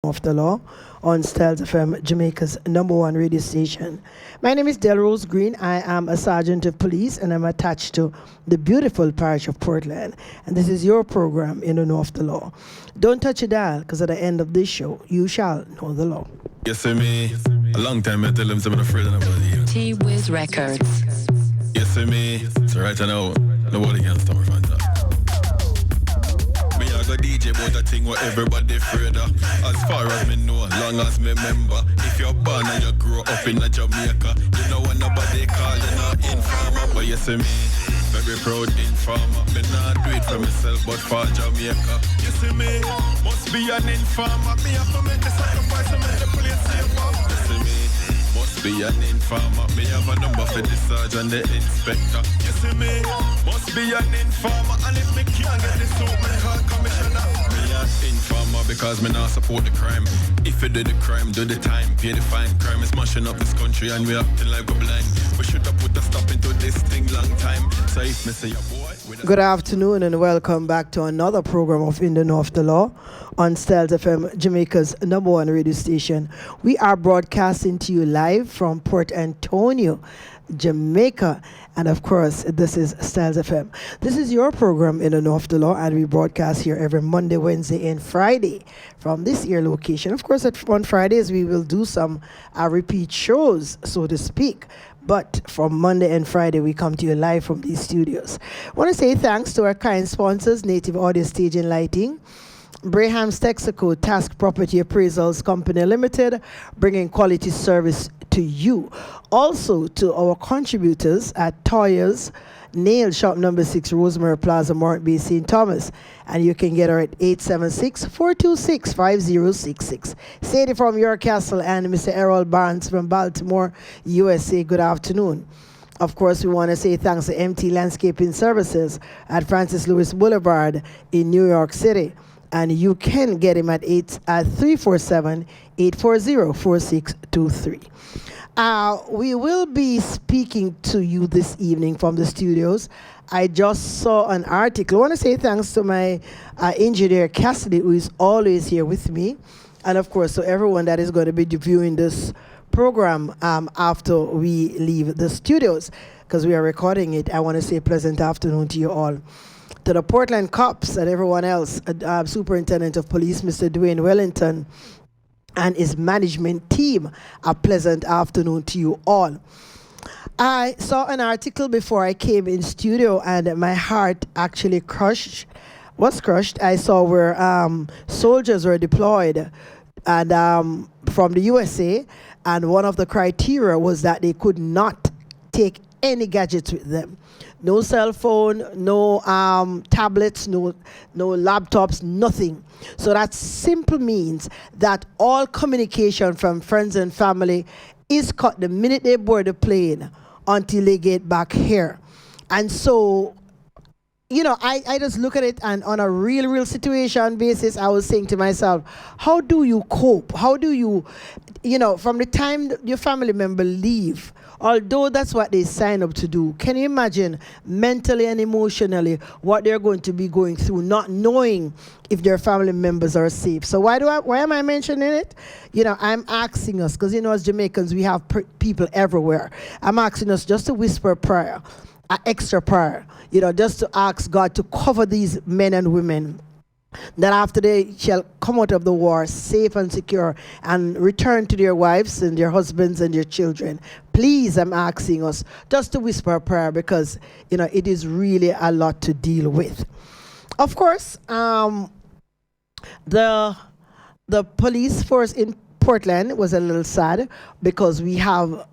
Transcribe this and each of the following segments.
of the Law on Styles FM, Jamaica's number one radio station. My name is Delrose Green. I am a sergeant of police and I'm attached to the beautiful parish of Portland. And this is your program, In the Know of the Law. Don't touch a dial, because at the end of this show, you shall know the law. You see me, a long time I tell them I'm afraid of nobody. T-Wiz Records. You see me, so right now, nobody can stop me from that. Me I go DJ about a thing what everybody afraid of. As far as me know, long as me remember. If you're born and you grow up in a Jamaica, you know what nobody call you not informer. But you see me, very proud informer. Me not do it for myself, but for Jamaica. You see me, must be an informer. Me have to make the sacrifice and make the police safer. You see me, must be an informer. Me have a number for the sergeant, the inspector. You see me, must be an informer. And if me can't get this out, me call commissioner. Me an informer because me not support the crime. If you do the crime, do the time, pay the fine. Crime is smashing up this country and we acting like we're blind. We should have put a stop into this thing long time. So if me say a boy... Good afternoon and welcome back to another program of In the Know of the Law on Styles FM, Jamaica's number one radio station. We are broadcasting to you live from Port Antonio, Jamaica. And of course, this is Styles FM. This is your program, In the Know of the Law, and we broadcast here every Monday, Wednesday, and Friday from this here location. Of course, on Fridays, we will do some repeat shows, so to speak. But from Monday and Friday, we come to you live from these studios. I want to say thanks to our kind sponsors, Native Audio Stage and Lighting, Braham's Texaco Task Property Appraisals Company Limited, bringing quality service to you. Also to our contributors at Toya's Nail Shop number 6, Rosemary Plaza, Mort Bay, St. Thomas. And you can get her at 876-426-5066. Sadie from York Castle and Mr. Errol Barnes from Baltimore, USA. Good afternoon. Of course, we want to say thanks to MT Landscaping Services at Francis Lewis Boulevard in New York City. And you can get him at 347-840-4623. We will be speaking to you this evening from the studios. I just saw an article. I want to say thanks to my engineer, Cassidy, who is always here with me. And of course, to everyone that is going to be viewing this program after we leave the studios, because we are recording it. I want to say pleasant afternoon to you all. To the Portland cops and everyone else, Superintendent of Police, Mr. Dwayne Wellington, and his management team, a pleasant afternoon to you all. I saw an article before I came in studio and my heart actually was crushed. I saw where soldiers were deployed and from the USA, and one of the criteria was that they could not take any gadgets with them. No cell phone, no tablets, no laptops, nothing. So that simply means that all communication from friends and family is cut the minute they board the plane until they get back here. And so, you know, I just look at it, and on a real situation basis, I was saying to myself, how do you cope? How do you, from the time your family member leave, although that's what they sign up to do, can you imagine mentally and emotionally what they're going to be going through, not knowing if their family members are safe? So why am I mentioning it? I'm asking us, because as Jamaicans, we have people everywhere. I'm asking us just to whisper prayer, an extra prayer, just to ask God to cover these men and women, that after they shall come out of the war safe and secure and return to their wives and their husbands and their children. Please, I'm asking us just to whisper a prayer, because it is really a lot to deal with. Of course, the police force in Portland was a little sad, because we have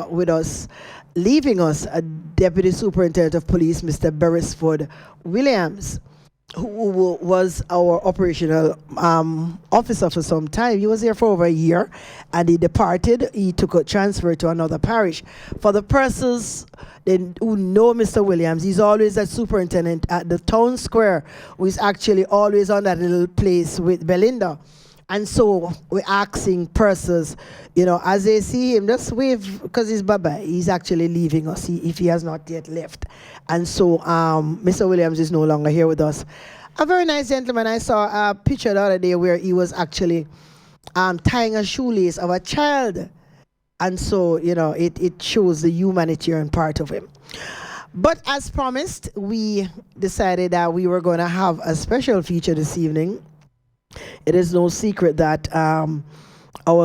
with us, leaving us, a Deputy Superintendent of Police, Mr. Beresford Williams, who was our operational officer for some time. He was here for over a year, and he departed. He took a transfer to another parish. For the persons who know Mr. Williams, he's always a superintendent at the town square, who is actually always on that little place with Belinda. And so we're asking persons, as they see him, just wave, because he's bye-bye. He's actually leaving us if he has not yet left. And so Mr. Williams is no longer here with us. A very nice gentleman. I saw a picture the other day where he was actually tying a shoelace of a child. And so, it shows the humanitarian part of him. But as promised, we decided that we were going to have a special feature this evening. It is no secret that our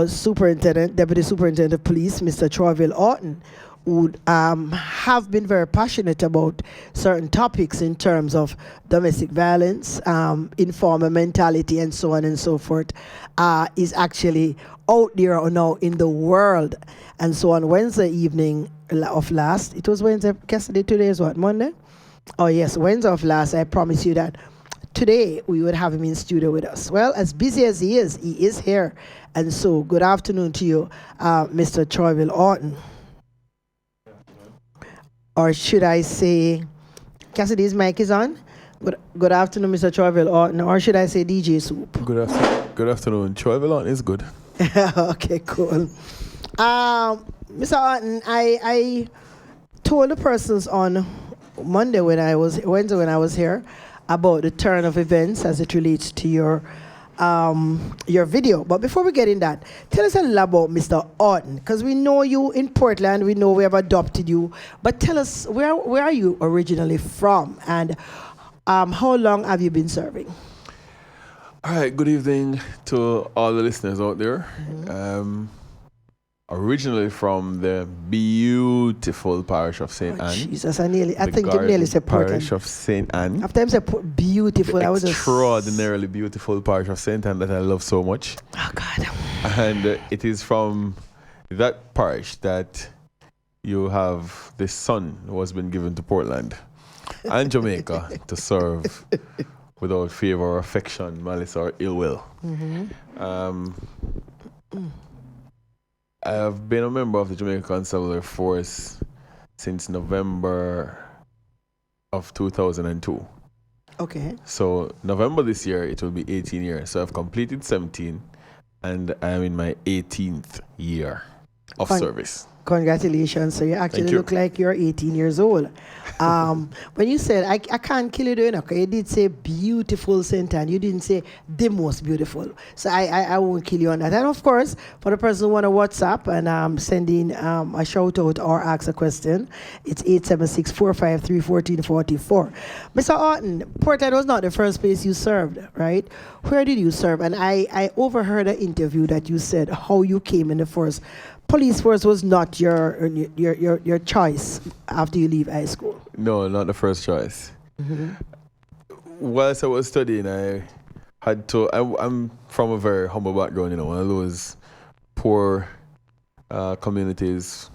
Deputy Superintendent of Police, Mr. Throyville Haughton, would have been very passionate about certain topics in terms of domestic violence, informal mentality, and so on and so forth, is actually out there now in the world. And so on Wednesday evening of last, it was Wednesday, yesterday, today is what, Monday? Oh yes, Wednesday of last, I promise you that today we would have him in studio with us. Well, as busy as he is here. And so good afternoon to you, Mr. Throyville Haughton. Or should I say, Cassidy's mic is on? Good afternoon, Mr. Throyville Haughton. Or should I say DJ Soup? Good afternoon. Throyville Haughton is good. Okay, cool. Mr. Haughton, I told the persons on Wednesday when I was here about the turn of events as it relates to your video. But before we get in that, tell us a little about Mr. Haughton, because we know you in Portland, we know we have adopted you, but tell us, where are you originally from, and how long have you been serving? All right, good evening to all the listeners out there. Originally from the beautiful parish of St. Anne. Jesus, I think you nearly said Portland. Parish of St. Anne. After I said beautiful, the I was extraordinarily beautiful parish of St. Anne that I love so much. Oh God. And it is from that parish that you have the son who has been given to Portland and Jamaica to serve without favor or affection, malice or ill will. I have been a member of the Jamaica Constabulary Force since November of 2002. Okay. So November this year, it will be 18 years. So I've completed 17 and I am in my 18th year of service. Congratulations. So you actually look like you're 18 years old. When you said, I can't kill you doing it, you did say beautiful St. Anne. You didn't say the most beautiful. So I won't kill you on that. And of course, for the person who want to WhatsApp and send in a shout out or ask a question, it's 876-453-1444. Mr. Haughton, Portland was not the first place you served, right? Where did you serve? And I overheard an interview that you said how you came in the first. Police force was not your choice after you leave high school. No, not the first choice. Whilst I was studying, I had to. I'm from a very humble background, one of those poor communities,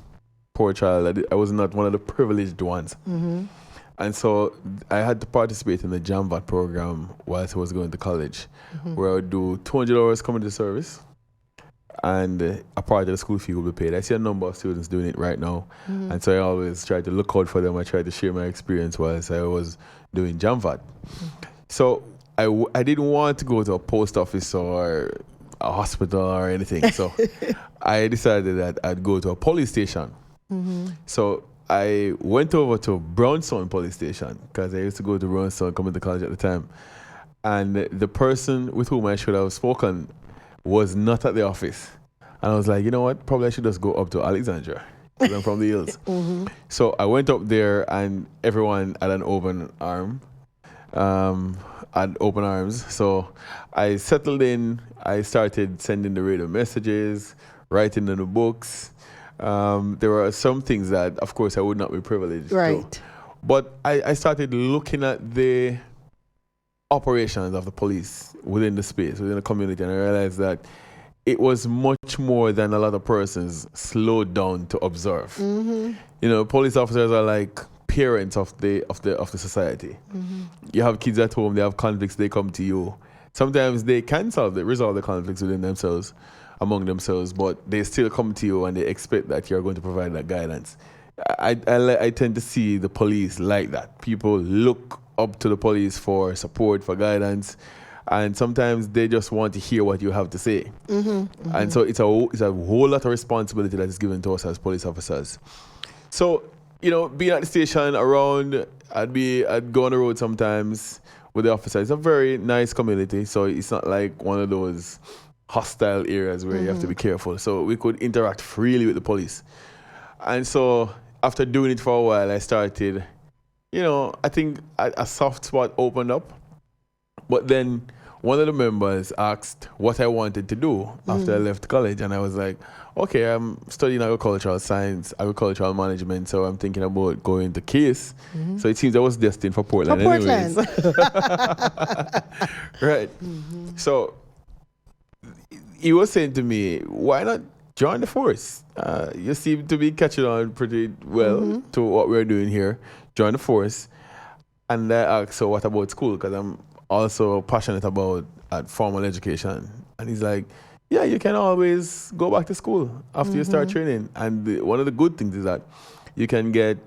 poor child. I was not one of the privileged ones. And so I had to participate in the JAMVAT program whilst I was going to college, where I would do 200 hours community service. And a part of the school fee will be paid. I see a number of students doing it right now. And so I always try to look out for them. I try to share my experience whilst I was doing JAMVAT. So I didn't want to go to a post office or a hospital or anything. So I decided that I'd go to a police station. So I went over to Brownstone Police Station because I used to go to Brownstone, coming to college at the time. And the person with whom I should have spoken was not at the office. And I was like, you know what? Probably I should just go up to Alexandria because I'm from the hills. So I went up there and everyone had an open arm, had open arms. So I settled in. I started sending the radio messages, writing in the books. There were some things that, of course, I would not be privileged to. But I started looking at the operations of the police within the space, within the community, and I realized that it was much more than a lot of persons slowed down to observe. Police officers are like parents of the society. You have kids at home, they have conflicts, they come to you. Sometimes they can resolve the conflicts within themselves, among themselves, but they still come to you and they expect that you're going to provide that guidance. I tend to see the police like that. People look up to the police for support, for guidance, and sometimes they just want to hear what you have to say. And so it's a whole lot of responsibility that is given to us as police officers. So, being at the station around, I'd go on the road sometimes with the officers. It's a very nice community, so it's not like one of those hostile areas where you have to be careful. So we could interact freely with the police. And so after doing it for a while, I started, I think a soft spot opened up. But then one of the members asked what I wanted to do after I left college. And I was like, okay, I'm studying agricultural science, agricultural management. So I'm thinking about going to Case. So it seems I was destined for Portland anyways. Right. So he was saying to me, why not join the force? You seem to be catching on pretty well to what we're doing here. Join the force. And I asked, so what about school? Because I'm also passionate about formal education. And he's like, yeah, you can always go back to school after you start training. And one of the good things is that you can get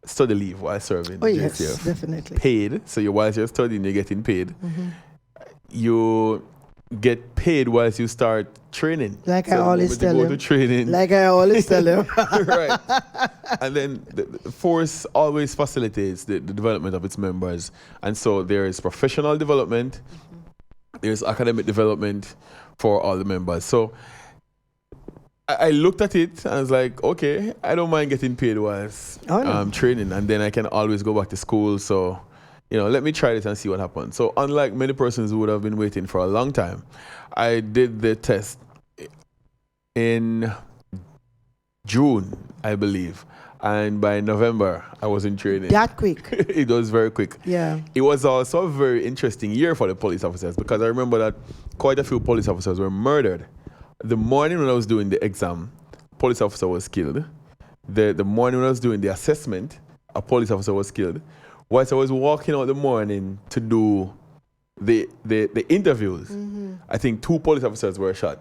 study leave while serving. Oh, yes, definitely. Paid. So whilst you're studying, you're getting paid. You get paid whilst you start training. Like I always tell him. To training. Like I always tell him. Right. And then the force always facilitates the development of its members. And so there is professional development, there's academic development for all the members. So I looked at it and I was like, okay, I don't mind getting paid whilst training, and then I can always go back to school. So, let me try this and see what happens. So unlike many persons who would have been waiting for a long time, I did the test in June, I believe. And by November, I was in training. That quick. It was very quick. Yeah. It was also a very interesting year for the police officers, because I remember that quite a few police officers were murdered. The morning when I was doing the exam, a police officer was killed. The morning when I was doing the assessment, a police officer was killed. Whilst I was walking out the morning to do the interviews, I think 2 police officers were shot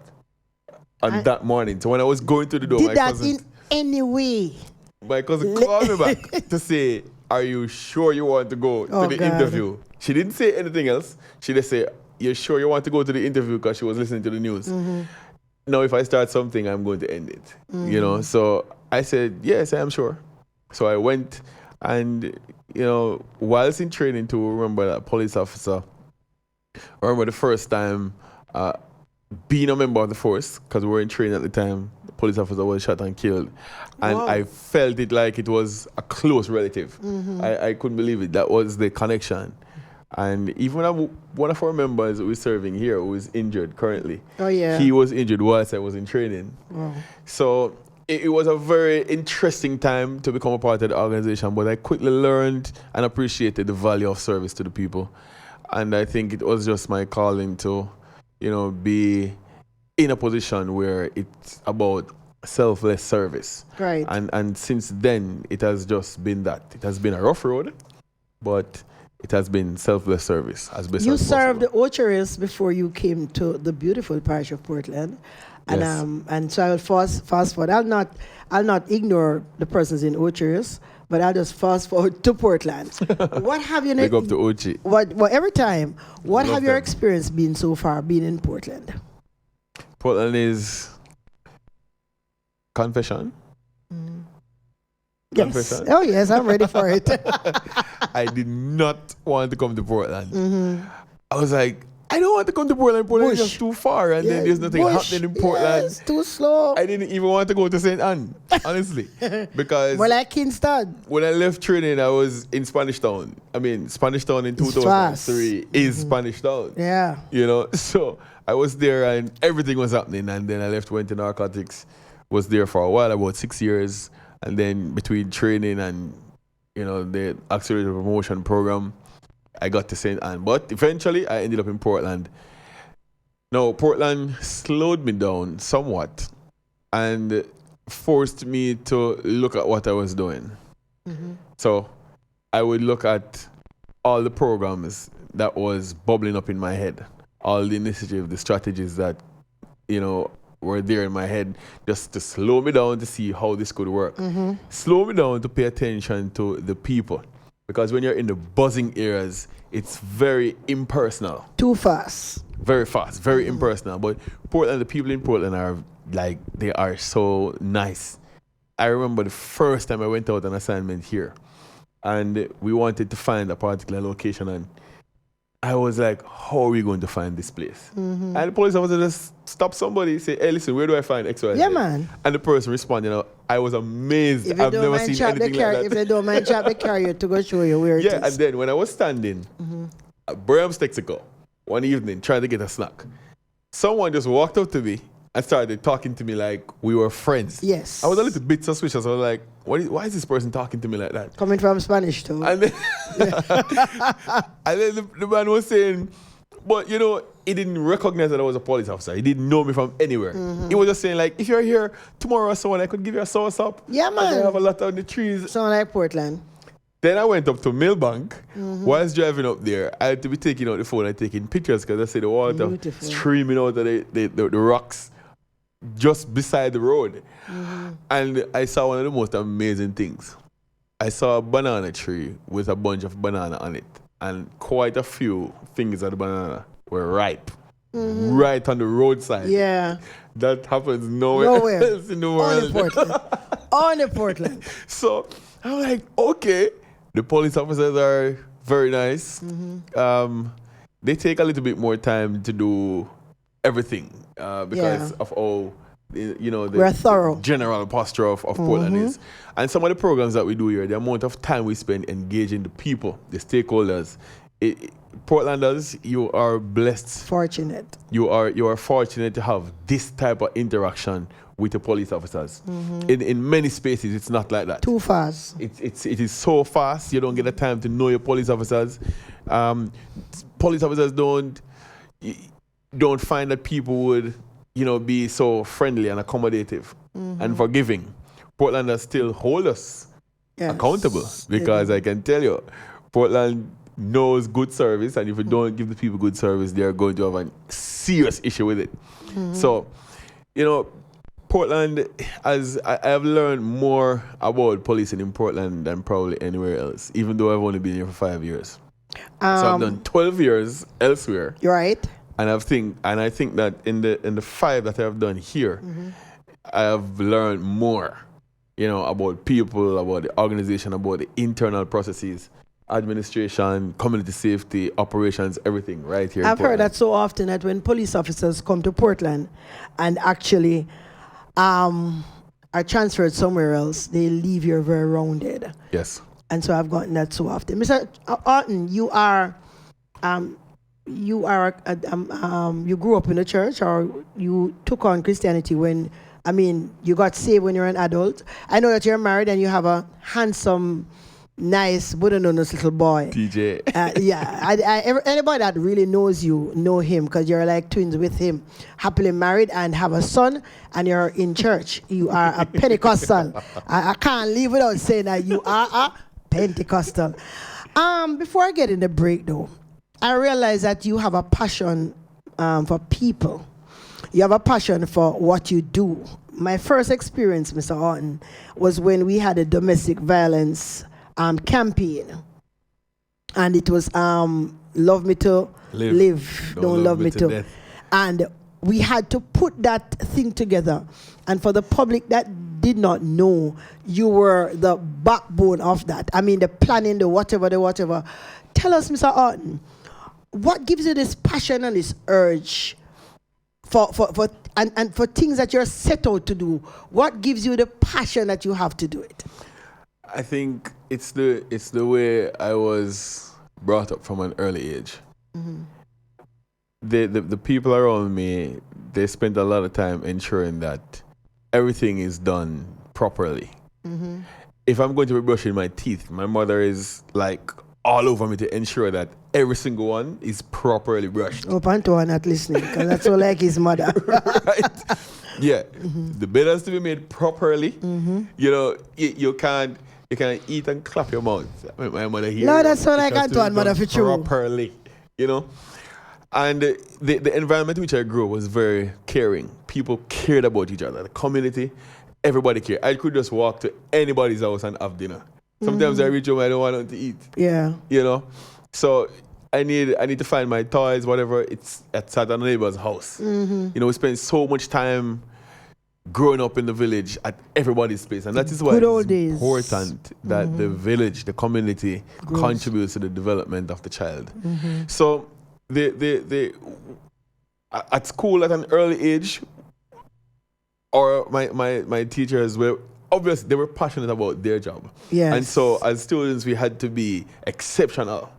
on that morning. So when I was going to the door, did that in any way? My cousin called me back to say, are you sure you want to go to the interview? She didn't say anything else. She just said, you're sure you want to go to the interview, because she was listening to the news. Now, if I start something, I'm going to end it. So I said, yes, I am sure. So I went, and, whilst in training to remember that police officer, I remember the first time being a member of the force, because we were in training at the time. The police officer was shot and killed. And I felt it like it was a close relative. I couldn't believe it. That was the connection. And even one of our members who is serving here, who is injured currently, he was injured whilst I was in training. So it was a very interesting time to become a part of the organization, but I quickly learned and appreciated the value of service to the people. And I think it was just my calling to, be in a position where it's about selfless service. Right. And since then, it has just been that. It has been a rough road, but it has been selfless service as best you as possible. served Ocherous before you came to the beautiful parish of Portland. And Yes. And so I will fast forward. I'll not ignore the persons in Ocherous, but I'll just fast forward to Portland. What have you Big up to Ochi. What every time, what Love have your them. experience been so far being in Portland? Portland is confession. Yes. Confession. Oh yes, I'm ready for it. I did not want to come to Portland. I was like, I don't want to come to Portland. Portland is Bush. just too far, and then there's nothing Bush. happening in Portland. Yes, too slow. I didn't even want to go to St. Anne, honestly, because Well, like Kingston. when I left training, I was in Spanish Town. I mean, Spanish Town in It's 2003 is Spanish Town. Yeah. So I was there and everything was happening, and then I left, went to narcotics, was there for a while, about 6 years, and then between training and the accelerated promotion program, I got to St. Anne. But eventually, I ended up in Portland. Now, Portland slowed me down somewhat and forced me to look at what I was doing. So I would look at all the programs that was bubbling up in my head, all the initiative, the strategies that, were there in my head, just to slow me down to see how this could work. Slow me down to pay attention to the people. Because when you're in the buzzing areas, it's very impersonal. Too fast. Very fast, very impersonal. But Portland, the people in Portland are like, they are so nice. I remember the first time I went out on assignment here, and we wanted to find a particular location, and I was like, how are we going to find this place? And the police officer just stopped somebody, say, hey, listen, where do I find X, Y, Z? Yeah, man. And the person responded, I was amazed. If they I've don't never mind seen anything like that. If they don't mind chop the carrier to go show you where it is. Yeah, and then when I was standing at Brahms Texaco one evening trying to get a snack, someone just walked up to me and started talking to me like we were friends. Yes. I was a little bit suspicious. I was like, why is this person talking to me like that? Coming from Spanish too. And then, and then the man was saying, but you know, he didn't recognize that I was a police officer. He didn't know me from anywhere. He was just saying like, if you're here tomorrow or so, I could give you a sauce up. Yeah, man. And I have a lot on the trees. Sound like Portland. Then I went up to Millbank. Whilst driving up there, I had to be taking out the phone and taking pictures because I see the water Beautiful. streaming out of the rocks just beside the road. And I saw one of the most amazing things. I saw a banana tree with a bunch of banana on it. And quite a few fingers of the banana were ripe. Right on the roadside. Yeah. That happens nowhere else in the world. On the Portland. On the Portland. So I'm like, okay. The police officers are very nice. They take a little bit more time to do everything because of all, we're thorough. general posture of Portland is. And some of the programs that we do here, the amount of time we spend engaging the people, the stakeholders. Portlanders, you are blessed. Fortunate. You are fortunate to have this type of interaction with the police officers. In many spaces, it's not like that. Too fast. It is so fast. You don't get the time to know your police officers. Police officers don't find that people would, be so friendly and accommodative and forgiving. Portlanders still hold us accountable because I can tell you, Portland knows good service, and if you don't give the people good service, they are going to have a serious issue with it. So, Portland, as I have learned more about policing in Portland than probably anywhere else, even though I've only been here for 5 years. So I've done 12 years elsewhere. Right. And I think that in the 5 that I've done here, I have learned more, about people, about the organization, about the internal processes, administration, community safety, operations, everything right here. I've heard that so often that when police officers come to Portland and actually are transferred somewhere else, they leave here very rounded. Yes. And so I've gotten that so often. Mr. Haughton, you grew up in the church, or you took on Christianity you got saved when you're an adult. I know that you're married and you have a handsome, nice, Buddha-knows little boy. TJ. Anybody that really knows you know him because you're like twins with him. Happily married and have a son, and you're in church. You are a Pentecostal. I can't leave without saying that you are a Pentecostal. Before I get in the break, though, I realize that you have a passion for people. You have a passion for what you do. My first experience, Mr. Haughton, was when we had a domestic violence campaign, and it was love me to live, don't love me to death. And we had to put that thing together, and for the public that did not know, you were the backbone of that. The planning, the whatever. Tell us, Mr. Haughton, what gives you this passion and this urge for things that you're set out to do? What gives you the passion that you have to do it? I think it's the way I was brought up from an early age. The people around me, they spent a lot of time ensuring that everything is done properly. If I'm going to be brushing my teeth, my mother is like all over me to ensure that every single one is properly brushed. Hope Antoine not listening, because that's so like his mother. Right? Yeah. The bed has to be made properly. You can't eat and clap your mouth. My mother here. No, that's so like Antoine mother for true. Properly, And the environment in which I grew was very caring. People cared about each other. The community, everybody cared. I could just walk to anybody's house and have dinner. Sometimes I reach home, I don't want nothing to eat. Yeah. So I need to find my toys, whatever. It's at a neighbor's house. We spend so much time growing up in the village at everybody's place, and that is why it's important that the village, the community, contributes to the development of the child. So at school at an early age, or my teachers were obviously they were passionate about their job. Yes. And so as students we had to be exceptional.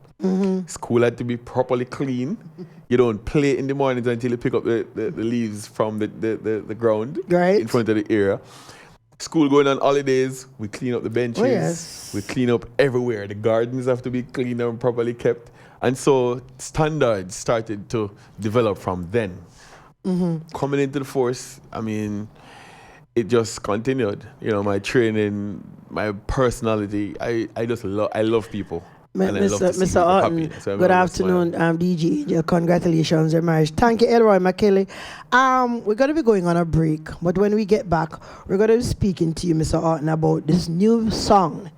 School had to be properly clean. You don't play in the mornings until you pick up the leaves from the ground Right. in front of the area. School going on holidays, we clean up the benches. Oh, yes. We clean up everywhere. The gardens have to be clean and properly kept. And so standards started to develop from then. Coming into the force, I mean, it just continued. You know, my training, my personality. I just love people. And I love to see Mr. people Haughton, happy. So good afternoon, DJ Angel. Congratulations on your marriage. Thank you, Elroy McKelly. We're going to be going on a break, but when we get back, we're going to be speaking to you, Mr. Haughton, about this new song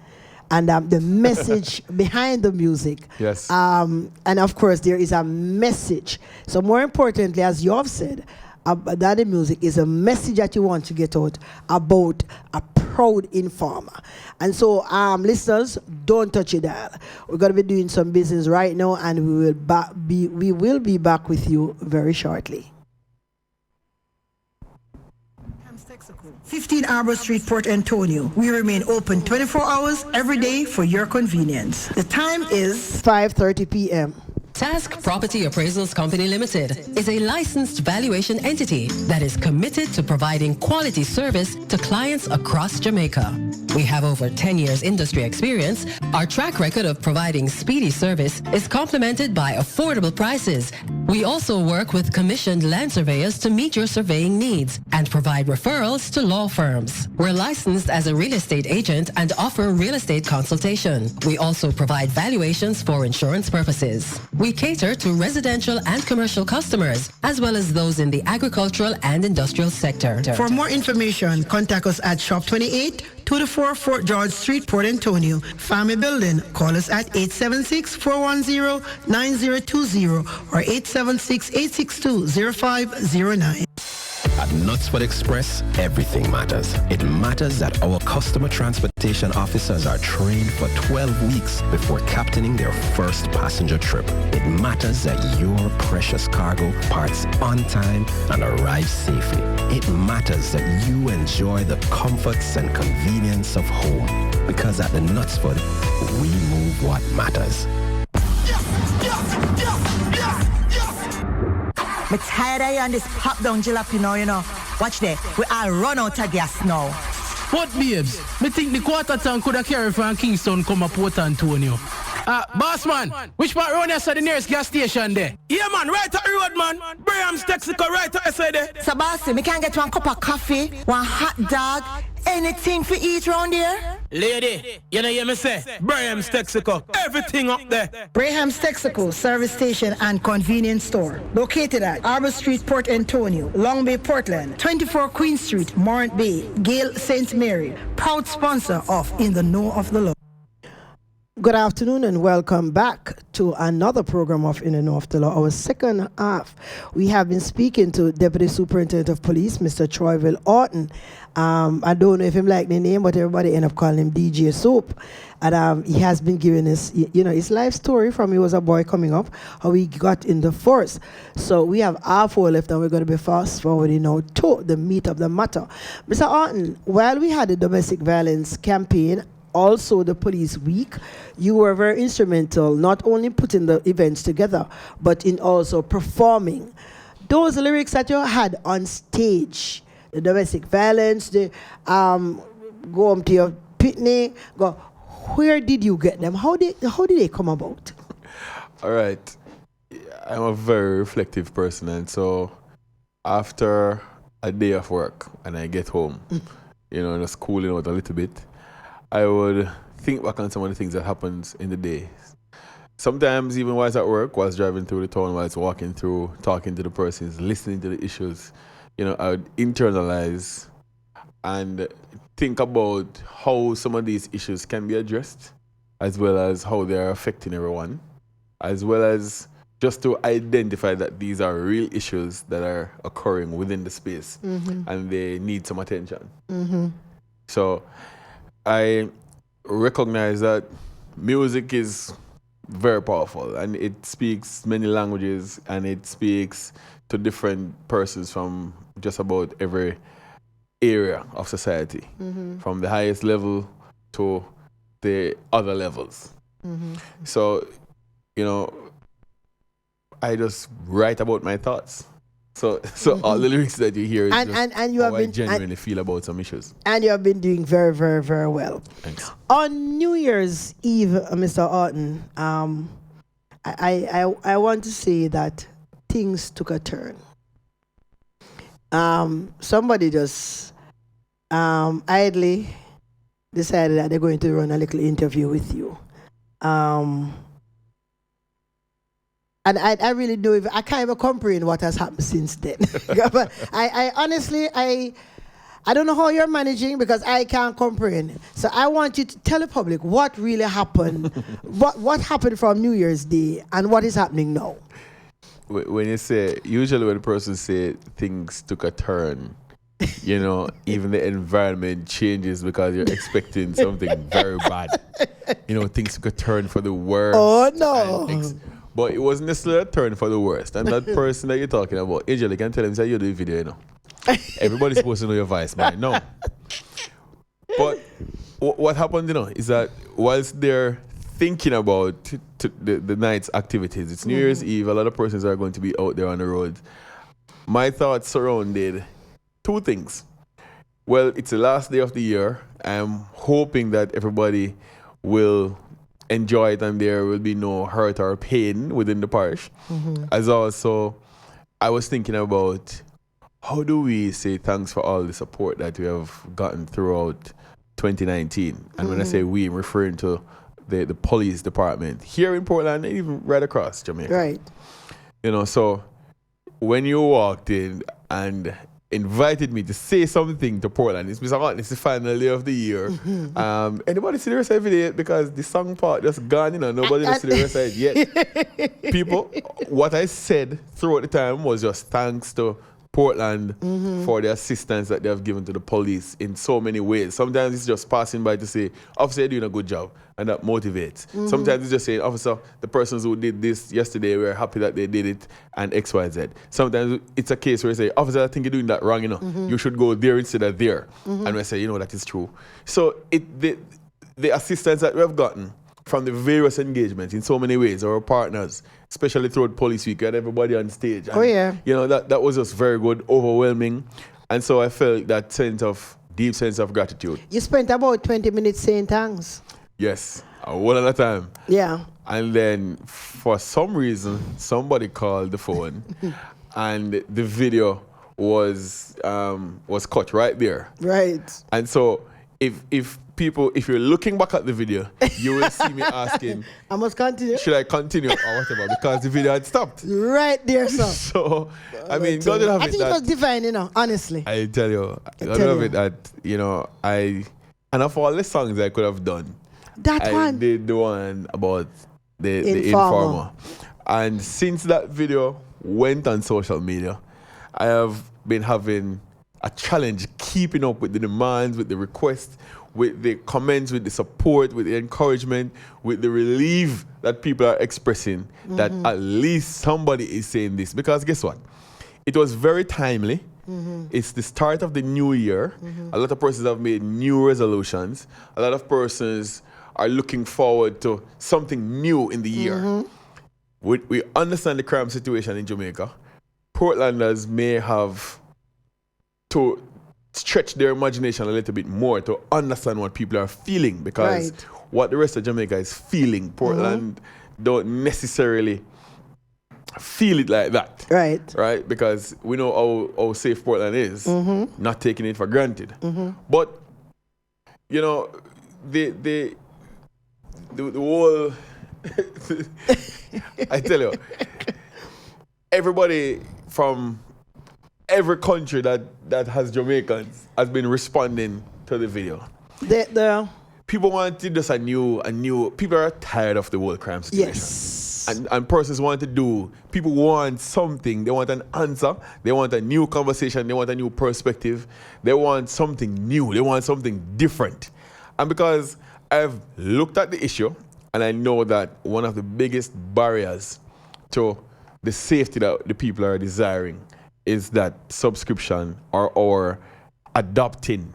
and the message behind the music. Yes. And of course, there is a message. So more importantly, as you have said, that the music is a message that you want to get out about a proud informer. And so, listeners, don't touch it dial. We're going to be doing some business right now, and we will be back with you very shortly. 15 Arbor Street, Port Antonio. We remain open 24 hours every day for your convenience. The time is 5:30 p.m. Task Property Appraisals Company Limited is a licensed valuation entity that is committed to providing quality service to clients across Jamaica. We have over 10 years industry experience. Our track record of providing speedy service is complemented by affordable prices. We also work with commissioned land surveyors to meet your surveying needs and provide referrals to law firms. We're licensed as a real estate agent and offer real estate consultation. We also provide valuations for insurance purposes. We cater to residential and commercial customers, as well as those in the agricultural and industrial sector. For more information, contact us at Shop 28, 2-4 Fort George Street, Port Antonio, Family Building. Call us at 876-410-9020 or 876-862-0509. At Knutsford Express, everything matters. It matters that our customer transportation officers are trained for 12 weeks before captaining their first passenger trip. It matters that your precious cargo parts on time and arrives safely. It matters that you enjoy the comforts and convenience of home. Because at the Knutsford, we move what matters. Me tired of you on this pop down jalapeno, you know. Watch there. We all run out of gas now. What, babes? Me think the quarter tank could have carried from Kingston come to Port Antonio. Boss man, which part round here is the nearest gas station there? Yeah, man, right at the road, man. Braham's Texaco, right at the there. So, bossy, me can get one cup of coffee, one hot dog, anything for eat round here? Lady, you know hear me say? Braham's Texaco, everything up there. Braham's Texaco service station and convenience store. Located at Arbor Street, Port Antonio, Long Bay, Portland, 24 Queen Street, Morant Bay, Gale St. Mary. Proud sponsor of In the Know of the Law. Good afternoon and welcome back to another program of In the Know of the Law. Our second half, we have been speaking to Deputy Superintendent of Police, Mr. Throyville Haughton. I don't know if him like the name, but everybody end up calling him DJ Soap. And he has been giving us, his life story from he was a boy coming up, how he got in the force. So we have half hour left and we're going to be fast forwarding now to the meat of the matter. Mr. Haughton, while we had the domestic violence campaign, also the police week, you were very instrumental, not only putting the events together, but in also performing. Those lyrics that you had on stage, the domestic violence, the go home to your picnic, where did you get them? How did they come about? All right. I'm a very reflective person, and so after a day of work and I get home, just cooling out a little bit, I would think back on some of the things that happens in the day. Sometimes even while I was at work, while I was driving through the town, while I was walking through, talking to the persons, listening to the issues, I would internalize and think about how some of these issues can be addressed, as well as how they are affecting everyone, as well as just to identify that these are real issues that are occurring within the space and they need some attention. So I recognize that music is very powerful, and it speaks many languages, and it speaks to different persons from just about every area of society, from the highest level to the other levels. So, I just write about my thoughts. So all the lyrics that you hear is and you how have I been genuinely feel about some issues. And you have been doing very, very, very well. Thanks. On New Year's Eve, Mr. Haughton, I want to say that things took a turn. Somebody just idly decided that they're going to run a little interview with you. And I really do. I can't even comprehend what has happened since then. But I honestly, I don't know how you're managing because I can't comprehend. So I want you to tell the public what really happened, what happened from New Year's Day and what is happening now. When you say, usually when a person say things took a turn, even the environment changes because you're expecting something very bad. Things took a turn for the worst. Oh, no. But it wasn't necessarily a turn for the worst. And that person that you're talking about, Angel, you can tell him, say, you do a video, Everybody's supposed to know your voice, man. No. But what happened, is that whilst they're thinking about the night's activities, it's New Year's Eve, a lot of persons are going to be out there on the road. My thoughts surrounded two things. Well, it's the last day of the year. I'm hoping that everybody will enjoy it and there will be no hurt or pain within the parish. As also, I was thinking about how do we say thanks for all the support that we have gotten throughout 2019. And when I say we, I'm referring to the police department here in Portland and even right across Jamaica. Right. So when you walked in and invited me to say something to Portland, it's the final day of the year. Anybody see the rest of it yet? Because the song part just gone, nobody see the rest of it yet. People, what I said throughout the time was just thanks to Portland for the assistance that they have given to the police in so many ways. Sometimes it's just passing by to say, officer, you're doing a good job, and that motivates. Sometimes it's just saying, officer, the persons who did this yesterday, we're happy that they did it, and X, Y, Z. Sometimes it's a case where you say, officer, I think you're doing that wrong, You should go there instead of there. And we say, that is true. So the assistance that we have gotten from the various engagements in so many ways, our partners, especially throughout Police Week, we had everybody on stage. And, that was just very good, overwhelming. And so I felt that deep sense of gratitude. You spent about 20 minutes saying thanks. Yes, one at a time. Yeah. And then for some reason, somebody called the phone and the video was cut right there. Right. And so if you're looking back at the video, you will see me asking, I must continue. Should I continue or whatever? Because the video had stopped. Right there, sir. So, I mean, God will have I it think it was divine, honestly. I tell you, God will have it that, and of all the songs I could have done, I did the one about the informer. And since that video went on social media, I have been having a challenge keeping up with the demands, with the requests, with the comments, with the support, with the encouragement, with the relief that people are expressing that at least somebody is saying this. Because guess what? It was very timely. It's the start of the new year. A lot of persons have made new resolutions. A lot of persons are looking forward to something new in the year. We understand the crime situation in Jamaica. Portlanders may have to stretch their imagination a little bit more to understand what people are feeling, because what the rest of Jamaica is feeling, Portland don't necessarily feel it like that. Right? Because we know how safe Portland is, not taking it for granted. But, the whole, I tell you, everybody from every country that has Jamaicans has been responding to the video. People wanted just a new, people are tired of the whole crime situation. Yes. And persons want to do, people want something, they want an answer, they want a new conversation, they want a new perspective, they want something new, they want something different. And because I've looked at the issue, And I know that one of the biggest barriers to the safety that the people are desiring is that subscription or adopting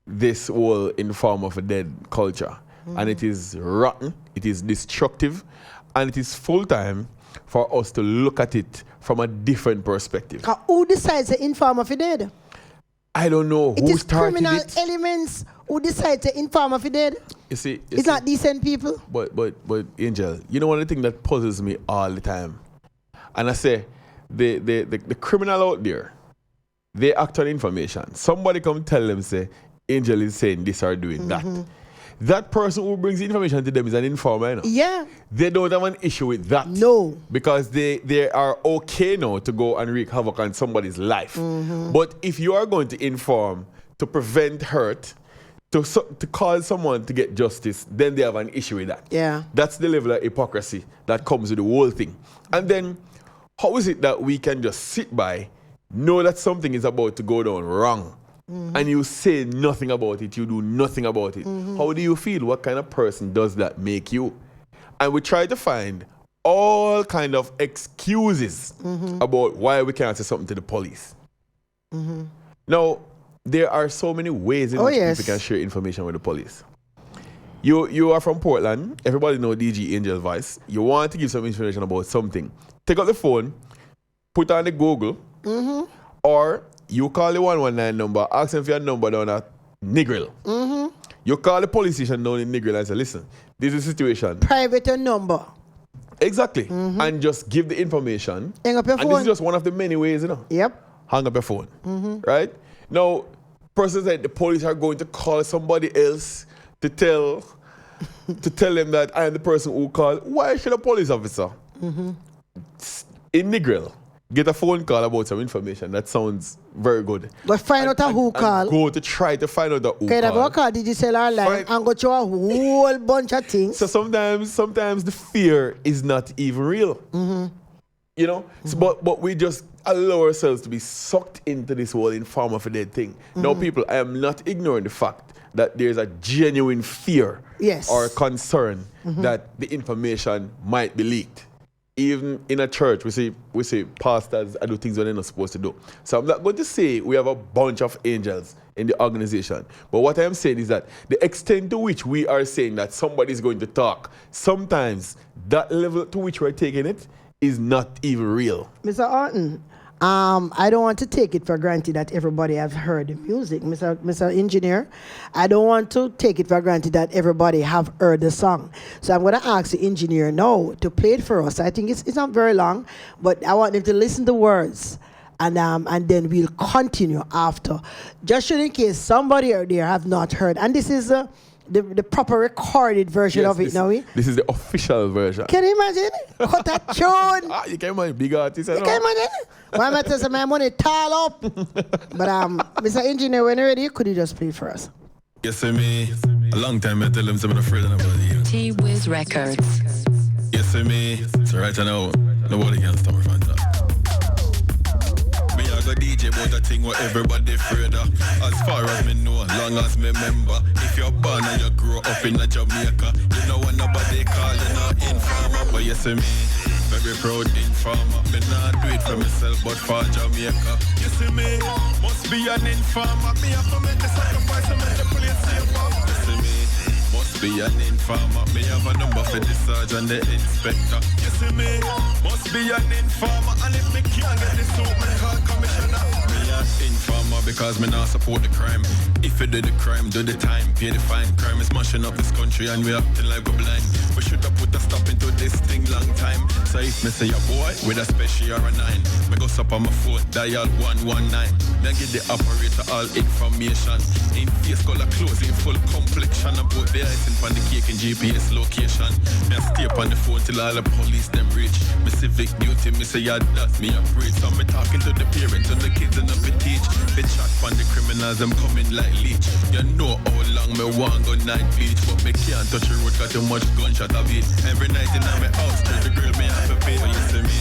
this whole inform of a dead culture. And it is rotten, it is destructive, and it is full time for us to look at it from a different perspective. Who decides the inform of a dead? I don't know who started criminal it. elements who decide to inform of a dead. It's not decent people. But Angel, you know one of the things that puzzles me all the time, and I say the criminal out there, they act on information. Somebody come tell them say Angel is saying this or doing that. That person who brings information to them is an informer, you know? Yeah. They don't have an issue with that. No. Because they are okay now to go and wreak havoc on somebody's life. But if you are going to inform to prevent hurt, to cause someone to get justice, then they have an issue with that. Yeah. That's the level of hypocrisy that comes with the whole thing. And then, how is it that we can just sit by, know that something is about to go down wrong, and you say nothing about it, you do nothing about it? How do you feel? What kind of person does that make you? And we try to find all kind of excuses about why we can't say something to the police. Now, there are so many ways in which people can share information with the police. You are from Portland. Everybody know DG Angel Voice. You want to give some information about something. Take out the phone, put on the Google, or you call the 119 number, ask them for your number down at Negril. You call the police station down in Negril and say, listen, this is the situation. Private number. Exactly. And just give the information. Hang up your and phone. this is just one of the many ways, you know. Yep. Hang up your phone. Right? Now, person said the police are going to call somebody else to tell them that I am the person who called. Why should a police officer in Negril get a phone call about some information? That sounds very good. But find out who call. Go to try to find out who call. Go call digital line and go through a whole bunch of things. So sometimes the fear is not even real. You know? So, but we just allow ourselves to be sucked into this whole inform of a dead thing. Now, people, I am not ignoring the fact that there's a genuine fear or concern that the information might be leaked. Even in a church, we say pastors do things when they're not supposed to do. So I'm not going to say we have a bunch of angels in the organization. But what I am saying is that the extent to which we are saying that somebody is going to talk, sometimes that level to which we're taking it is not even real. Mr. Haughton, I don't want to take it for granted that everybody has heard the music. Mr. Engineer, I don't want to take it for granted that everybody have heard the song. So I'm going to ask the engineer now to play it for us. I think it's not very long, but I want them to listen to the words. And then we'll continue after. Just in case somebody out there have not heard. And this is the proper recorded version of it now. This is the official version. Can you imagine? Cut that tune. You can imagine big artists. You can imagine? Why am I telling my money tall up? But Mr. Engineer, when you're ready, could you just play for us? Yes, me. A long time I tell them I'm afraid of nobody. T-Wiz Records. Yes, me. So right now, nobody can stop me from that. Me I go DJ about a thing what everybody afraid of. As far as me know, long as me remember. If you're born and you grow up in Jamaica, you know what nobody call you not informer. But yes, me. Very proud informer. Me not do it for myself, but for Jamaica. You see me, must be an informer. Me have to make the sacrifice and make the place safer. You see me, must be an informer. Me have a number for the sergeant, the inspector. You see me, must be an informer. And if me can't get this suit, me call commissioner. Me an informer because me not support the crime. If you do the crime, do the time, pay the fine. Crime is mashing up this country and we acting like we're blind. We should have put a stop into this thing long time. So if me say a boy with a special or a 9, me go up on my phone, dial 119. Then get the operator all information. In face color clothes, in full complexion. And put the icing on the cake in GPS location. Me stay up on the phone till all the police them reach. Me civic duty, me say yeah, that's me a preach. So me talking to the parents and the kids and the teach. They chat on the criminals, them coming like leech. You know how long me want go night beach, but me can't touch the road 'cause too much gunshot of it. Every night in my house, tell the girl me have to pay. But you see me,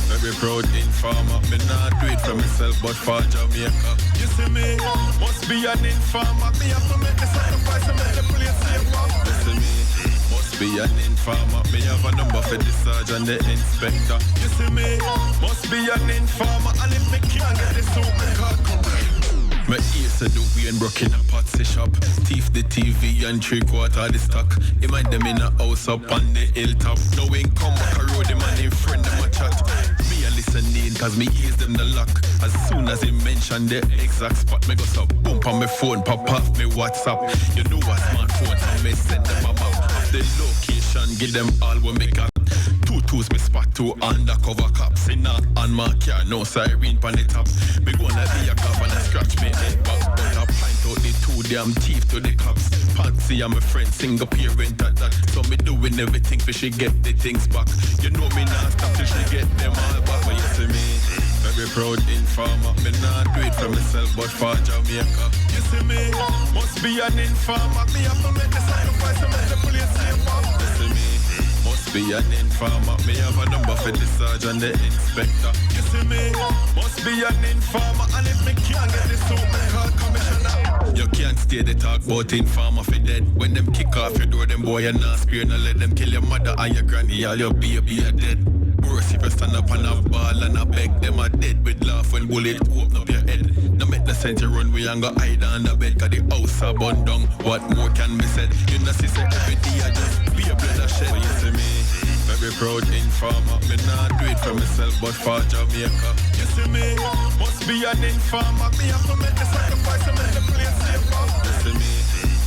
very proud informer. Me not do it for myself, but for Jamaica. You see me, must be an informer. Me have to make the sacrifice and make the place safer. You see me, must must be an informer. Me have a number for the sergeant, the inspector. You see me, must be an informer. And if me can't get this out, me can't come back. My ears are the way and broke in a Patsy shop. Thief the TV and 3/4 the stock. He mind them in a house up on the hilltop. No income, back a road, the man in friend them a chat. Me a listening, cause me ears them the lock. As soon as he mention the exact spot, me go so boom on my phone, pop off me WhatsApp. You know what smartphone, so me send them a map. Of the location, give them all what me got. 2 tools me spot 2 undercover cops. In a on my car, no siren pan the top. Me gonna be a cop and a scratch me head back. But I pint out the 2 damn teeth to the cops. Patsy and my friend, single parent at that. So me doing everything for she get the things back. You know me not stop till she get them all back. But you see me, very proud informer. Me not do it for myself but for Jamaica. You see me, must be an informer. Me have to make the sacrifice to make the police safer. You see me, must be an informer. Me have a number for the sergeant, the inspector. You see me, must be an informer. And if me can't get this out, me call commissioner. You can't stay the talk about informer for dead. When them kick off your door, them boy you not spear. No let them kill your mother and your granny. All your baby are dead. Worse if you stand up on a ball and I beg them are dead with laugh when bullet open up your head. No make the sense you run, we ain't go hide under bed. Cause the house are burned down. What more can be said? You know see say every day I just be a blood shed. So you see me, very proud informer. Me not do it for myself but for Jamaica. You see me, must be an informer. Me have to make the sacrifice to make the place safer. You see me,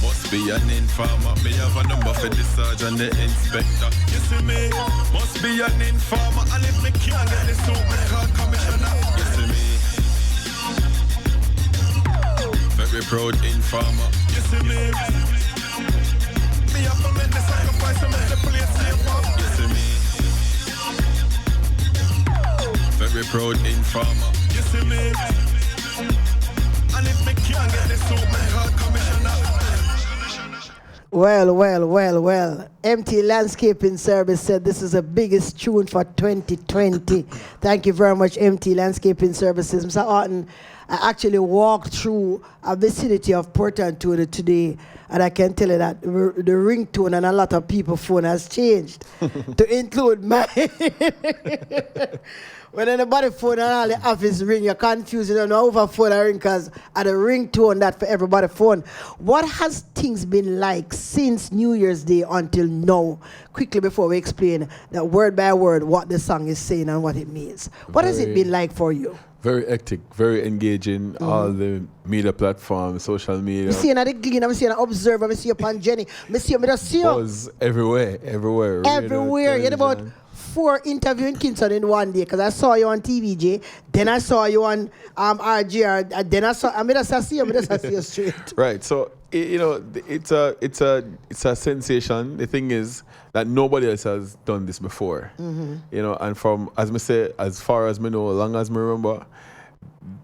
must be an informer. Me have a number for the sergeant, the inspector. You see me, must be an informer. And if me can't get this out, me call commissioner. You see me, very proud informer. You see me, me have to make the sacrifice to make the place safer. You see me, very proud informer. You see me, and if me can't get this out, me call commissioner. Well. MT Landscaping Service said this is the biggest tune for 2020. Thank you very much, MT Landscaping Services. Mr. Haughton, I actually walked through a vicinity of Port Antonio today, and I can tell you that the ringtone and a lot of people's phone has changed to include mine. When anybody phone and all the office ring, you're confused. You don't know over phone I ring because of the ringtone that for everybody phone. What has things been like since New Year's Day until now? Quickly before we explain that word by word what the song is saying and what it means. What has it been like for you? Very hectic, very engaging. All the media platforms, social media. I see you at the Glean, I see you at Observer, I see you upon Jenny, I see you. Buzz everywhere. Everywhere. You had about 4 interviews in Kingston in one day because I saw you on TVJ, then I saw you on RGR, then I just see you straight. Right. So it's a sensation. The thing is that nobody else has done this before. And from as far as me know, as long as me remember,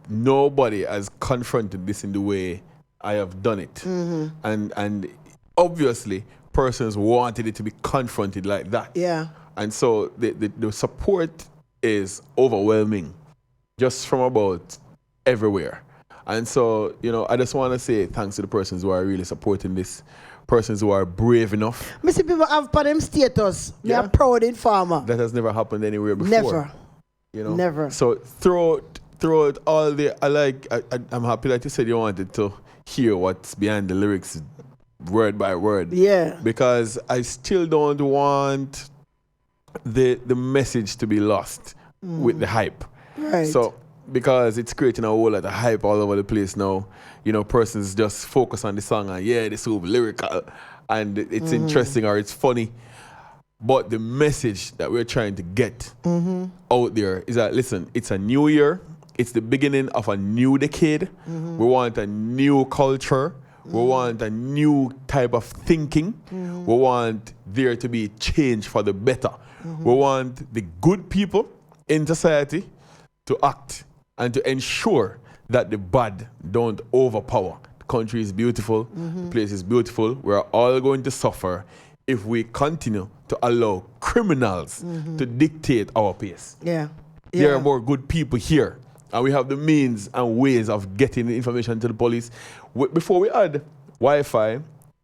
nobody has confronted this in the way I have done it. And obviously persons wanted it to be confronted like that. Yeah. And so the support is overwhelming, just from about everywhere. And so, I just want to say thanks to the persons who are really supporting this, persons who are brave enough. I see people have for them status. They are proud informer. That has never happened anywhere before. Never. Never. So throughout all the, I'm happy that you said you wanted to hear what's behind the lyrics word by word. Yeah. Because I still don't want the message to be lost with the hype. Right. So because it's creating a whole lot of hype all over the place now, persons just focus on the song and this will be lyrical and it's interesting or it's funny. But the message that we're trying to get out there is that, listen, it's a new year. It's the beginning of a new decade. We want a new culture. We want a new type of thinking. We want there to be change for the better. We want the good people in society to act and to ensure that the bad don't overpower. The country is beautiful. The place is beautiful. We're all going to suffer if we continue to allow criminals to dictate our pace. Yeah. There are more good people here. And we have the means and ways of getting the information to the police. Before we had Wi-Fi,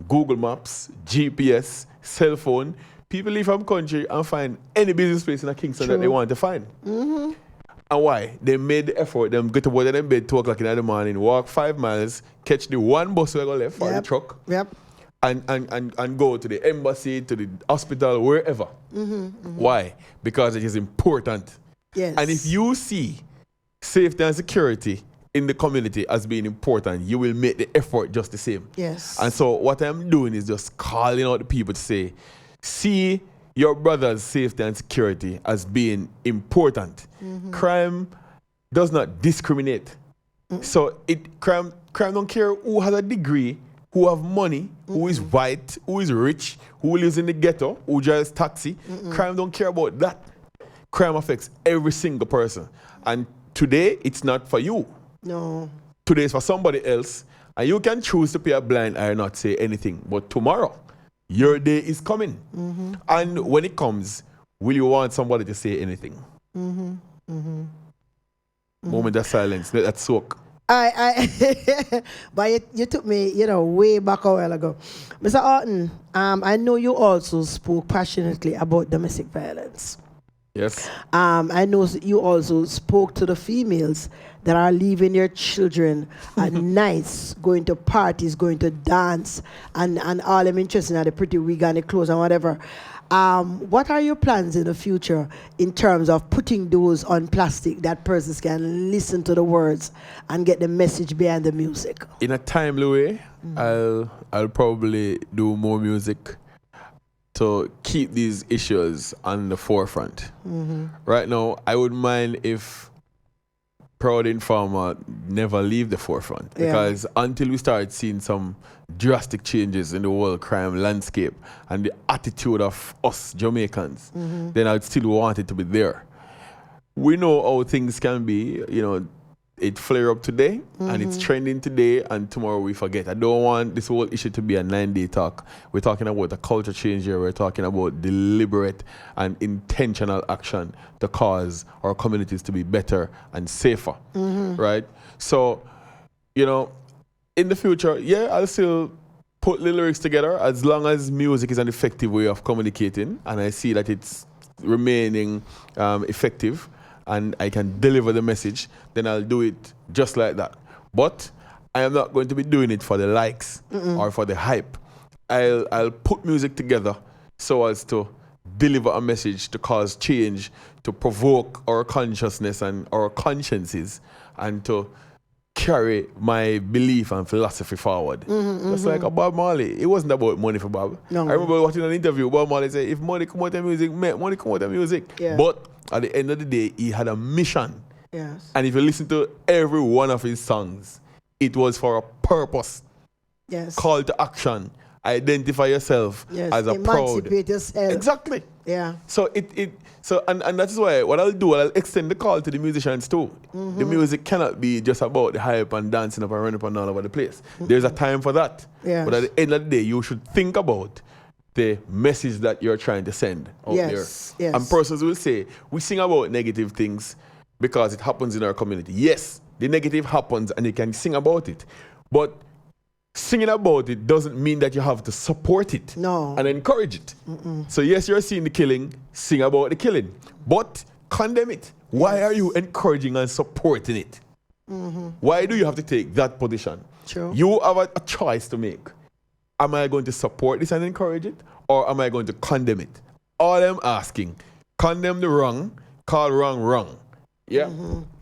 Google Maps, GPS, cell phone. People leave from country and find any business place in a Kingston that they want to find. And why? They made the effort. Them get to work in bed 2 o'clock in the morning, walk 5 miles, catch the one bus where go left for the truck, and go to the embassy, to the hospital, wherever. Why? Because it is important. Yes. And if you see safety and security in the community as being important, you will make the effort just the same. Yes. And so what I'm doing is just calling out the people to say, see your brother's safety and security as being important. Crime does not discriminate. So crime don't care who has a degree, who have money, who is white, who is rich, who lives in the ghetto, who drives taxi. Crime don't care about that. Crime affects every single person. And today, it's not for you. No. Today is for somebody else. And you can choose to pay a blind eye or not say anything. But tomorrow, your day is coming. And when it comes, will you want somebody to say anything? Moment of silence. Let that soak. But you took me, way back a while ago. Mr. Haughton, I know you also spoke passionately about domestic violence. Yes. I know you also spoke to the females that are leaving their children at nights, going to parties, going to dance, and all them interested in the pretty wig and the clothes and whatever. What are your plans in the future in terms of putting those on plastic that persons can listen to the words and get the message behind the music? In a timely way, I'll probably do more music to keep these issues on the forefront. Right now, I wouldn't mind if Proud Informer never leave the forefront, because until we start seeing some drastic changes in the world crime landscape and the attitude of us Jamaicans, then I'd still want it to be there. We know how things can be, it flare up today and it's trending today and tomorrow we forget. I don't want this whole issue to be a 9-day talk. We're talking about a culture change here. We're talking about deliberate and intentional action to cause our communities to be better and safer, right? So, in the future, I'll still put the lyrics together as long as music is an effective way of communicating and I see that it's remaining effective and I can deliver the message, then I'll do it just like that. But I am not going to be doing it for the likes or for the hype. I'll put music together so as to deliver a message, to cause change, to provoke our consciousness and our consciences, and to carry my belief and philosophy forward. Just like a Bob Marley. It wasn't about money for Bob. No. I remember watching an interview, Bob Marley said, if money come out of music, money come out of music. Yeah. But at the end of the day, he had a mission. Yes. And if you listen to every one of his songs, it was for a purpose. Yes. Call to action. Identify yourself as a proud. Emancipate yourself. Exactly. Yeah. So and that's why what I'll do, I'll extend the call to the musicians too. The music cannot be just about the hype and dancing up and running up and all over the place. There's a time for that. Yes. But at the end of the day, you should think about the message that you're trying to send out there. Yes. And persons will say, we sing about negative things because it happens in our community. Yes, the negative happens and you can sing about it. But singing about it doesn't mean that you have to support it and encourage it. So yes, you're seeing the killing, sing about the killing, but condemn it. Why are you encouraging and supporting it? Why do you have to take that position? True. You have a choice to make. Am I going to support this and encourage it, or am I going to condemn it? All I'm asking, condemn the wrong, call wrong wrong. Yeah,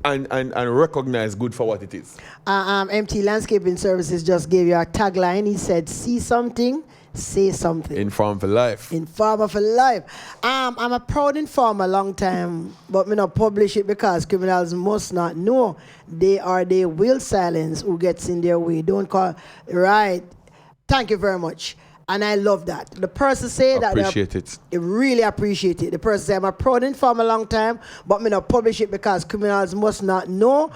and recognize good for what it is. MT Landscaping Services just gave you a tagline. He said, see something, say something. Inform for life. Informer for life. I'm a proud informer a long time, but me not publish it because criminals must not know they will silence who gets in their way. Don't call, right. Thank you very much. And I love that. The person say that. Appreciate it. I really appreciate it. The person say, I'm a proud informer a long time, but me not publish it because criminals must not know.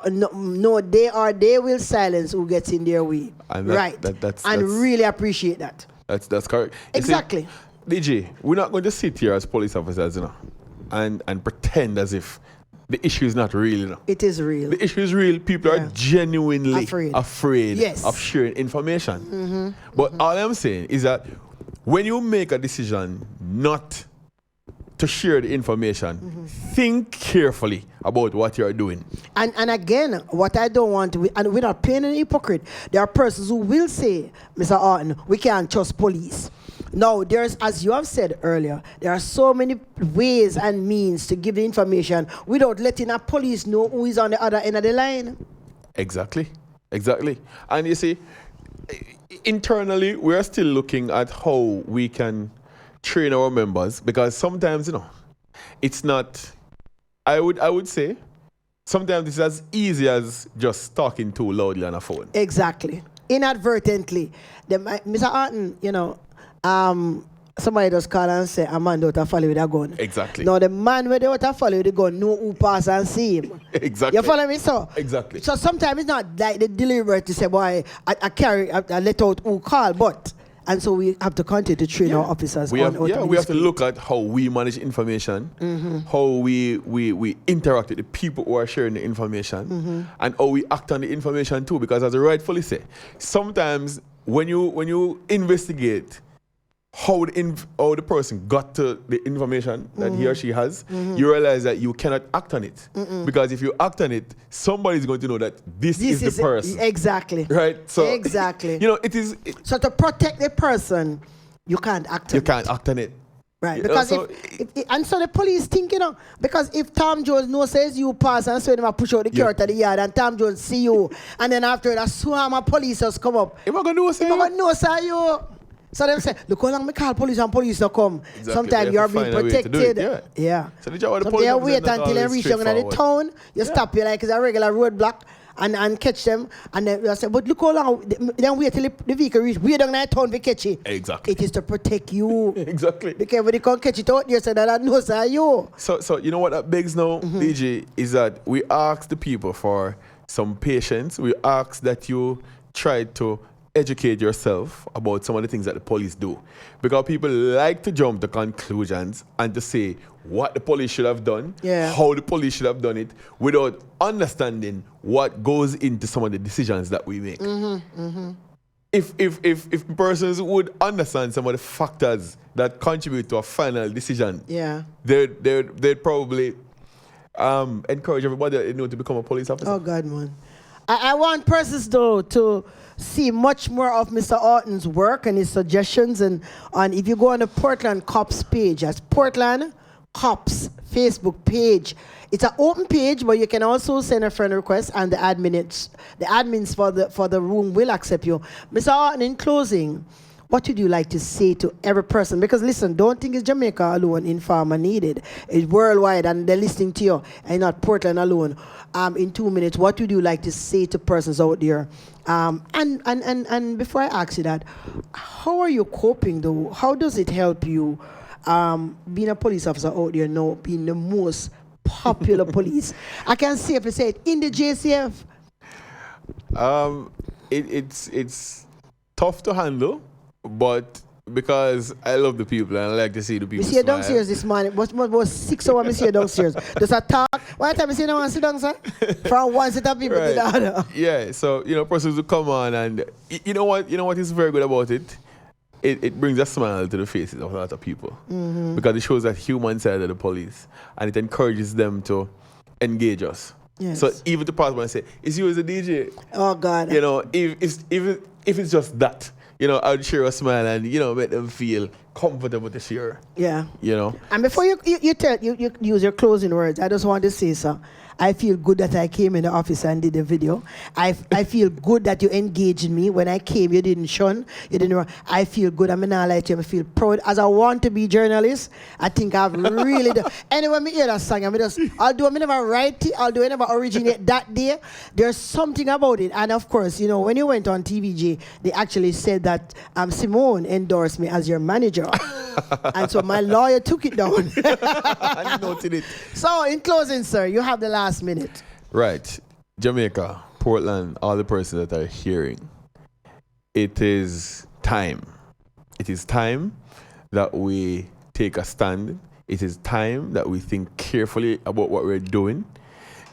No, they will silence who gets in their way. And that's really appreciate that. That's correct. Exactly. See, DJ, we're not going to sit here as police officers, and pretend as if the issue is not real, you know. It is real. The issue is real. People are genuinely afraid Yes. of sharing information. But all I'm saying is that when you make a decision not to share the information, think carefully about what you're doing. And again, what I don't want to, and we're not playing an hypocrite, there are persons who will say, Mr. Haughton, we can't trust police. No, there's, as you have said earlier, there are so many ways and means to give the information without letting a police know who is on the other end of the line. Exactly. And you see, internally, we're still looking at how we can train our members, because sometimes, you know, it's not, I would say, sometimes it's as easy as just talking too loudly on a phone. Exactly. Inadvertently. Mr. Haughton, you know, somebody just call and say, a man don't follow with a gun. Exactly. Now the man where they want to follow with the gun know who pass and see him. Exactly. You follow me? So exactly. So sometimes it's not like the deliberate to say, boy, I let out who call, but and so we have to continue to train our officers. We have to look at how we manage information, how we interact with the people who are sharing the information, and how we act on the information too. Because as I rightfully say, sometimes when you investigate how the person got to the information that he or she has, you realize that you cannot act on it. Because if you act on it, somebody's going to know that this is the person. Exactly. Right? So exactly. You know, it is... so to protect the person, you can't act on it. You can't act on it. Right, because and so the police think, you know, because if Tom Jones knows says you pass and so them push out the carrot to the yard and Tom Jones see you, and then after that swarm of police just come up. You're not going to know, say you. So they say, look how long me call police and police don't come. Exactly. Sometimes you're being protected. Yeah. So the job of the so police they wait until they reach down in the town, you stop you like it's a regular roadblock and catch them. And then you say, but look how long, then wait till the vehicle reach, way down in the town to catch it. Exactly. It is to protect you. Exactly. Because when they can't catch it out, you say that knows are you. So you know what that begs now, DJ, is that we ask the people for some patience. We ask that you try to educate yourself about some of the things that the police do, because people like to jump to conclusions and to say what the police should have done, how the police should have done it, without understanding what goes into some of the decisions that we make. If persons would understand some of the factors that contribute to a final decision, they'd probably encourage everybody to become a police officer. Oh God, man. I want persons though to see much more of Mr. Haughton's work and his suggestions, and if you go on the Portland Cops page, that's Portland Cops Facebook page. It's an open page, but you can also send a friend request, and the admins for the room will accept you. Mr. Haughton, in closing, what would you like to say to every person? Because listen, don't think it's Jamaica alone Informer needed. It's worldwide, and they're listening to you, and not Portland alone. In 2 minutes, what would you like to say to persons out there? And before I ask you that, how are you coping though? How does it help you being a police officer out there now, being the most popular police? I can safely say it in the JCF. It's tough to handle, but because I love the people and I like to see the people. I see you downstairs this morning. Was 6 hours I see you downstairs. Just a talk. One time I see no one sit down, sir. From one set of people to the other. Yeah, so persons will come on, and you know what is very good about it? It brings a smile to the faces of a lot of people. Because it shows that human side of the police, and it encourages them to engage us. Yes. So even to pass by and say, "Is you as a DJ?" Oh God. If it's just that, I would share a smile and make them feel comfortable to share. Yeah. And before you use your closing words, I just want to say, sir, I feel good that I came in the office and did the video. I feel good that you engaged me. When I came, you didn't shun. You didn't run. I feel good. I'm not like you. I feel proud. As I want to be journalist, I think I've really done. Anyway, me hear that song, I never write it, I never originate that day. There's something about it. And of course, when you went on TVJ, they actually said that Simone endorsed me as your manager. And so my lawyer took it down. I noted it. So in closing, sir, you have the last minute. Right. Jamaica, Portland, all the persons that are hearing, it is time. It is time that we take a stand It is time that we think carefully about what we're doing.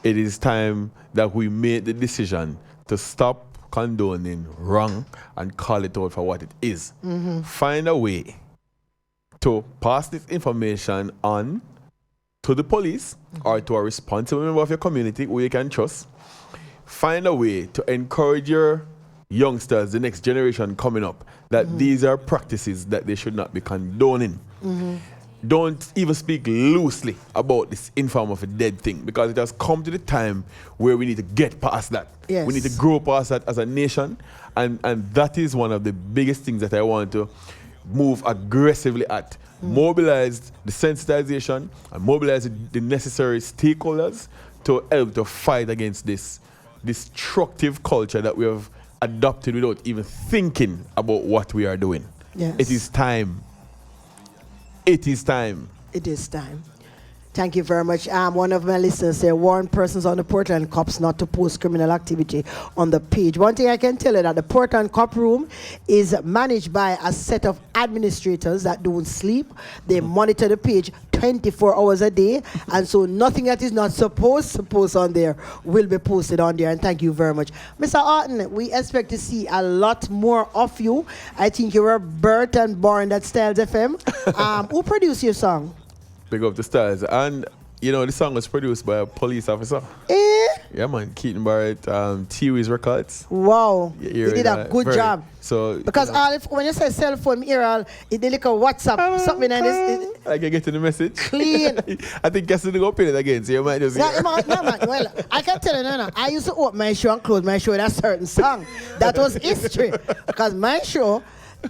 It is time that we make the decision to stop condoning wrong and call it out for what it is. Find a way to pass this information on to the police or to a responsible member of your community who you can trust. Find a way to encourage your youngsters, the next generation coming up, that these are practices that they should not be condoning. Don't even speak loosely about this inform of a dead thing, because it has come to the time where we need to get past that. Yes. We need to grow past that as a nation, and that is one of the biggest things that I want to move aggressively at. Mobilize the sensitization and mobilize the necessary stakeholders to help to fight against this destructive culture that we have adopted without even thinking about what we are doing. Yes. It is time. It is time. It is time. Thank you very much. One of my listeners said, warn persons on the Portland cops not to post criminal activity on the page. One thing I can tell you that the Portland cop room is managed by a set of administrators that don't sleep. They monitor the page 24 hours a day, and so nothing that is not supposed to post on there will be posted on there. And thank you very much. Mr. Haughton, we expect to see a lot more of you. I think you were birthed and born at Styles FM. Who produced your song? Big up the stars. And, you know, the song was produced by a police officer. Yeah, man. Keaton Barrett, T-Wiz Records. Wow. You did a good job. So, because when you say cell phone, it did like a WhatsApp, something like this. I can get to the message. Clean. I think guess to go pin it again, so you might just... No, man. Well, I can tell you, no. I used to open my show and close my show with a certain song. That was history. Because my show,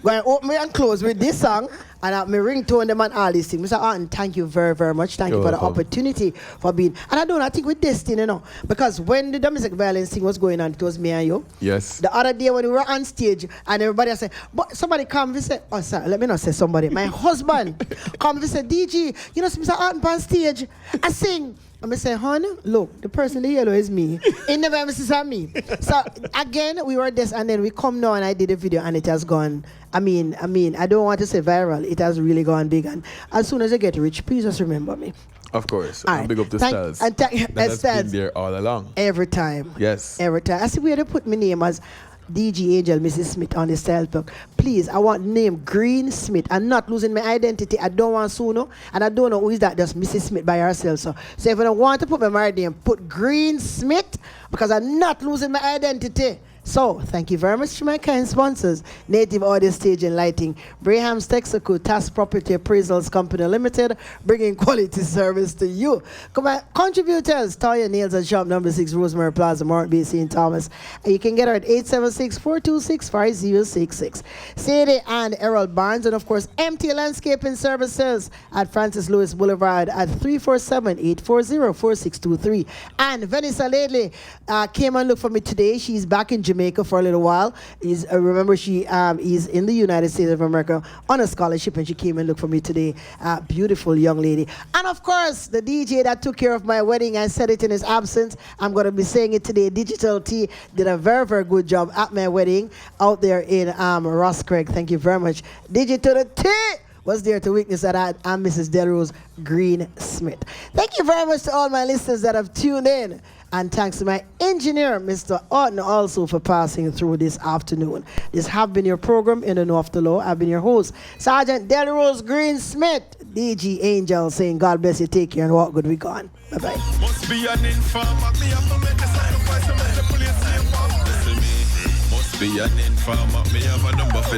when I open and close with this song, and my ringtone them and all these things. Mr. Haughton, thank you very, very much. Thank you for the opportunity for being. And I think with Destiny, because when the domestic violence thing was going on, it was me and you. Yes. The other day when we were on stage and everybody said, but somebody come and say, oh, sorry, let me not say somebody. My husband come and say, DG, you know, Mr. Haughton on stage, I sing. And I say, honey, look, the person in the yellow is me. It never ever says me. So again, we were this, and then we come now and I did a video and it has gone. I mean, I don't want to say viral. It has really gone big. And as soon as I get rich, please just remember me. Of course. All and right. big up the stars. That has been there all along. Every time. Yes. Every time. I see where they put my name as DG Angel, Mrs. Smith on the style book. Please, I want name Green Smith. I'm not losing my identity. I don't want Suno. And I don't know who is that, just Mrs. Smith by herself. So if you don't want to put my married name, put Green Smith, because I'm not losing my identity. So, thank you very much to my kind sponsors, Native Audio Stage and Lighting, Braham's Texaco Task Property Appraisals Company Limited, bringing quality service to you. Come on, contributors, Toya Nails at Shop Number 6, Rosemary Plaza, Mount B, St. Thomas. And you can get her at 876-426-5066. Sadie and Errol Barnes, and of course, MT Landscaping Services at Francis Lewis Boulevard at 347-840-4623. And Vanessa Lately came and looked for me today. She's back in Jamaica for a little while. Remember, she is in the United States of America on a scholarship, and she came and looked for me today. Beautiful young lady. And of course, the DJ that took care of my wedding, I said it in his absence. I'm going to be saying it today. Digital T did a very, very good job at my wedding out there in Ross Craig. Thank you very much. Digital T was there to witness that I'm Mrs. Delrose Green Smith. Thank you very much to all my listeners that have tuned in. And thanks to my engineer, Mr. Haughton, also for passing through this afternoon. This have been your program in the Know of the Law. I've been your host, Sergeant Delrose Green Smith, DG Angel, saying God bless you, take care, and walk good. We gone. Bye-bye. Must be an informer. Me have to make the sacrifice to make the police safe. Must be an informer. Me have a number for